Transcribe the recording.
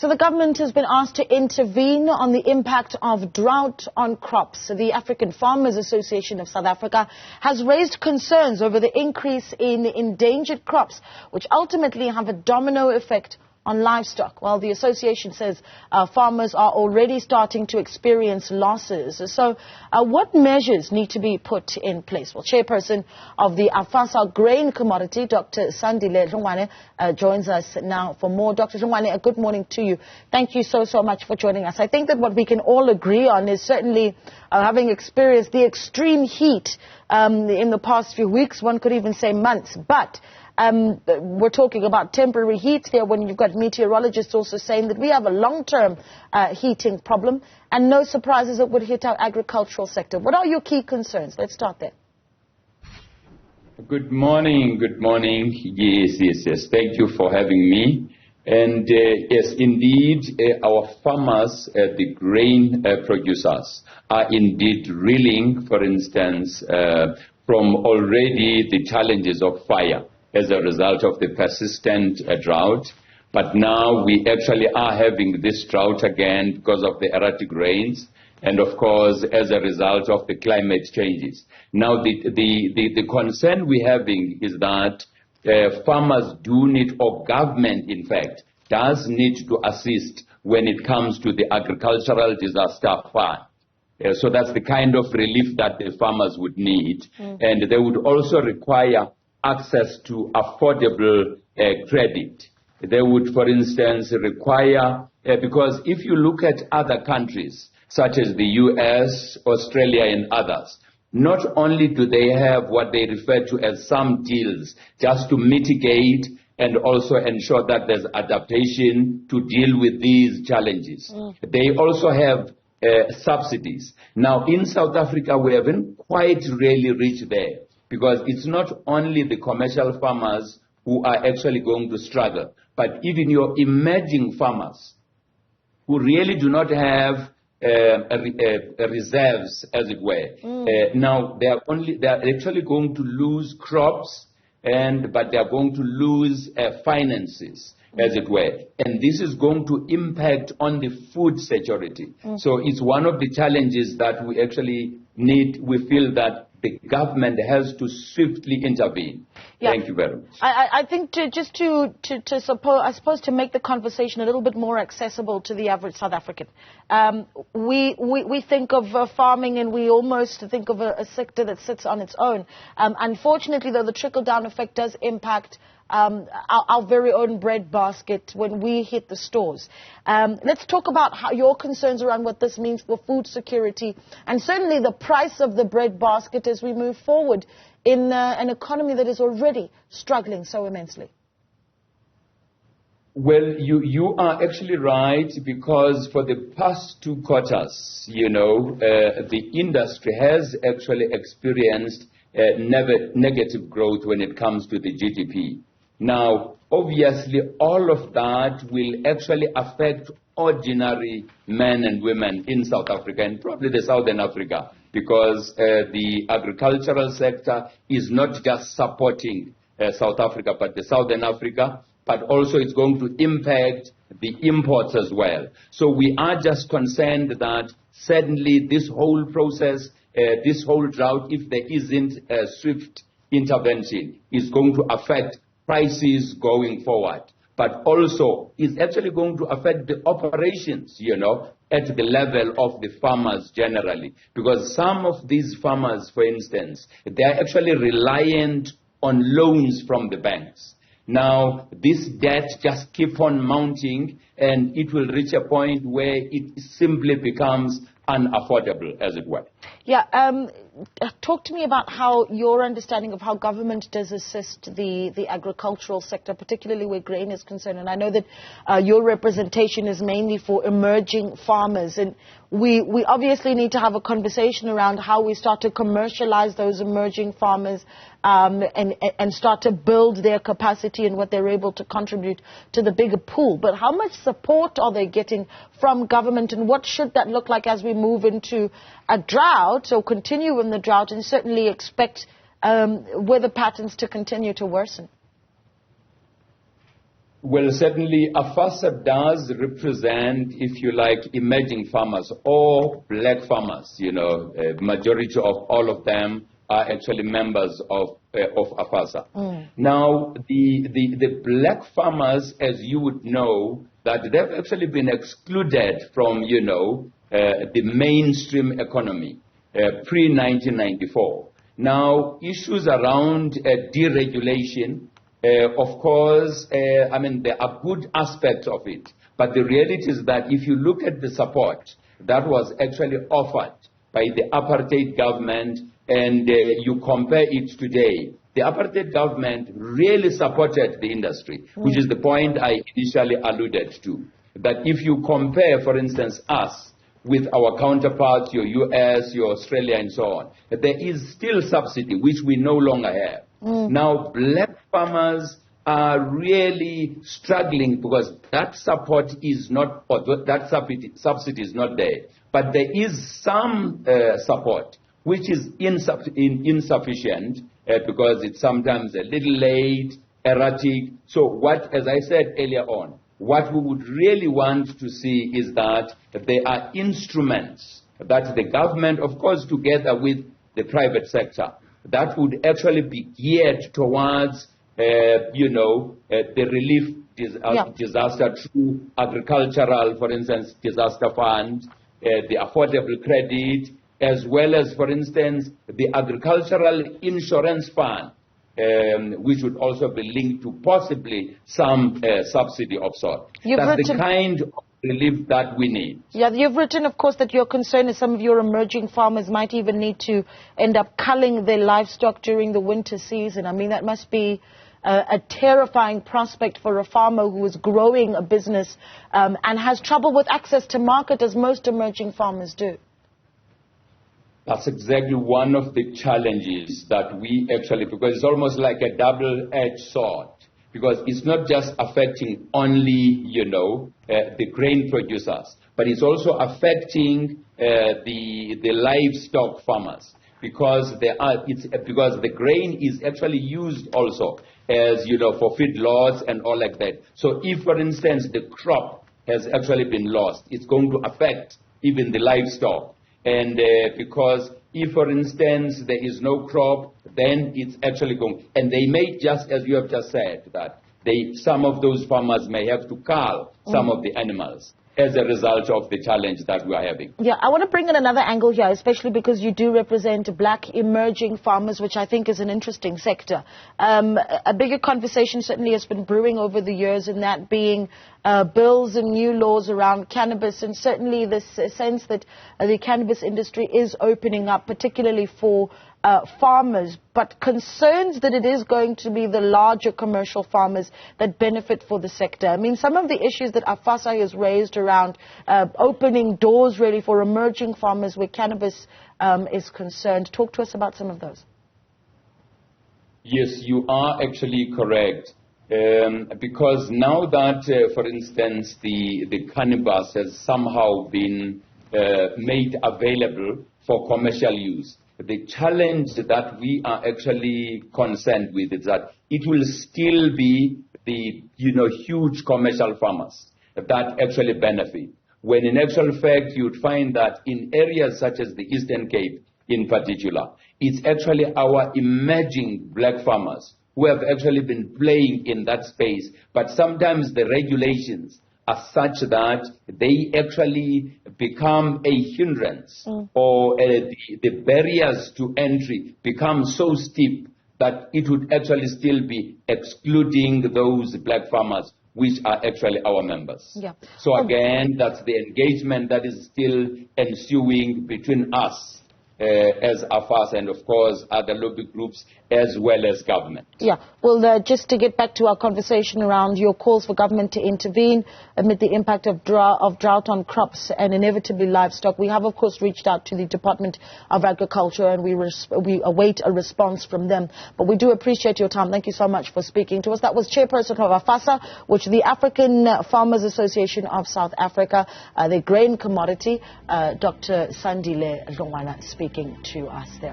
So the government has been asked to intervene on the impact of drought on crops. The African Farmers Association of South Africa has raised concerns over the increase in endangered crops, which ultimately have a domino effect on livestock. Well, the association says farmers are already starting to experience losses. So what measures need to be put in place? Well, Chairperson of the AFASA Grain Commodity, Dr. Sandile Ndlungwane, joins us now for more. Dr. Ndlungwane, a good morning to you. Thank you so much for joining us. I think that what we can all agree on is certainly having experienced the extreme heat in the past few weeks, one could even say months, but we're talking about temporary heat here when you've got meteorologists also saying that we have a long-term heating problem, and no surprises it would hit our agricultural sector. What are your key concerns? Let's start there. Good morning. Yes. Thank you for having me. And yes, indeed, our farmers, the grain producers, are indeed reeling, for instance, from already the challenges of fire as a result of the persistent drought. But now we actually are having this drought again because of the erratic rains and, of course, as a result of the climate changes. Now, the concern we're having is that farmers do need, or government, in fact, does need to assist when it comes to the agricultural disaster fund. So that's the kind of relief that the farmers would need. And they would also require access to affordable credit. They would, for instance, require, because if you look at other countries, such as the US, Australia, and others, not only do they have what they refer to as some deals just to mitigate and also ensure that there's adaptation to deal with these challenges. They also have subsidies. Now, in South Africa, we haven't quite really reached there, because it's not only the commercial farmers who are actually going to struggle, but even your emerging farmers who really do not have reserves, as it were. Now, they are actually going to lose crops, but they are going to lose finances, as it were. And this is going to impact on the food security. So it's one of the challenges that we actually need. We feel that the government has to swiftly intervene. Yeah. Thank you very much. I think to make the conversation a little bit more accessible to the average South African, we think of farming and we almost think of a sector that sits on its own. Unfortunately, though, the trickle-down effect does impact our very own bread basket when we hit the stores. Let's talk about how your concerns around what this means for food security and certainly the price of the bread basket as we move forward in an economy that is already struggling so immensely. Well, you are actually right, because for the past 2 quarters, the industry has actually experienced negative growth when it comes to the GDP. Now, obviously, all of that will actually affect ordinary men and women in South Africa and probably the Southern Africa, because the agricultural sector is not just supporting South Africa, but the Southern Africa, but also it's going to impact the imports as well. So we are just concerned that certainly this whole process, this whole drought, if there isn't a swift intervention, is going to affect prices going forward, but also is actually going to affect the operations, at the level of the farmers generally. Because some of these farmers, for instance, they are actually reliant on loans from the banks. Now, this debt just keep on mounting, and it will reach a point where it simply becomes unaffordable, as it were. Yeah, talk to me about how your understanding of how government does assist the agricultural sector, particularly where grain is concerned. And I know that your representation is mainly for emerging farmers. And we obviously need to have a conversation around how we start to commercialize those emerging farmers and start to build their capacity and what they're able to contribute to the bigger pool. But how much support are they getting from government, and what should that look like as we move into a drought or continue in the drought, and certainly expect weather patterns to continue to worsen? Well, certainly AFASA does represent, if you like, emerging farmers or black farmers. Majority of all of them are actually members of AFASA. Now, the black farmers, as you would know, that they've actually been excluded from, the mainstream economy pre-1994. Now, issues around deregulation, of course, there are good aspects of it. But the reality is that if you look at the support that was actually offered by the apartheid government and you compare it today, the apartheid government really supported the industry, which is the point I initially alluded to. That if you compare, for instance, us with our counterparts, your US, your Australia, and so on, there is still subsidy, which we no longer have. Now, black farmers are really struggling because that support is not, or that subsidy is not there. But there is some support, which is insufficient because it's sometimes a little late, erratic. So as I said earlier on, what we would really want to see is that there are instruments that the government, of course, together with the private sector, that would actually be geared towards, the relief disaster through agricultural, for instance, disaster fund, the affordable credit, as well as, for instance, the agricultural insurance fund, which would also be linked to possibly some subsidy of sort. That's the kind of relief that we need. Yeah, you've written, of course, that your concern is some of your emerging farmers might even need to end up culling their livestock during the winter season. I mean, that must be a terrifying prospect for a farmer who is growing a business and has trouble with access to market, as most emerging farmers do. That's exactly one of the challenges that we actually, because it's almost like a double-edged sword. Because it's not just affecting only, the grain producers, but it's also affecting the livestock farmers. Because because the grain is actually used also as, for feedlots and all like that. So if, for instance, the crop has actually been lost, it's going to affect even the livestock. And because if, for instance, there is no crop, then it's actually going, and they may just, as you have just said, that some of those farmers may have to cull some of the animals as a result of the challenge that we are having. Yeah, I want to bring in another angle here, especially because you do represent black emerging farmers, which I think is an interesting sector. A bigger conversation certainly has been brewing over the years, and that being bills and new laws around cannabis, and certainly this sense that the cannabis industry is opening up, particularly for farmers, but concerns that it is going to be the larger commercial farmers that benefit for the sector. I mean, some of the issues that AFASA has raised around opening doors really for emerging farmers where cannabis is concerned. Talk to us about some of those. Yes, you are actually correct. Because now that, for instance, the cannabis has somehow been made available for commercial use, the challenge that we are actually concerned with is that it will still be the huge commercial farmers that actually benefit. When in actual fact you'd find that in areas such as the Eastern Cape in particular, it's actually our emerging black farmers who have actually been playing in that space, but sometimes the regulations are such that they actually become a hindrance or the barriers to entry become so steep that it would actually still be excluding those black farmers which are actually our members. Yeah. So again, that's the engagement that is still ensuing between us as AFASA and, of course, other lobby groups as well as government. Yeah, well, just to get back to our conversation around your calls for government to intervene amid the impact of drought on crops and inevitably livestock, we have, of course, reached out to the Department of Agriculture and we await a response from them. But we do appreciate your time. Thank you so much for speaking to us. That was Chairperson of AFASA, which is the African Farmers Association of South Africa, the Grain Commodity, Dr. Sandile Ndlungwane, speaking to us there.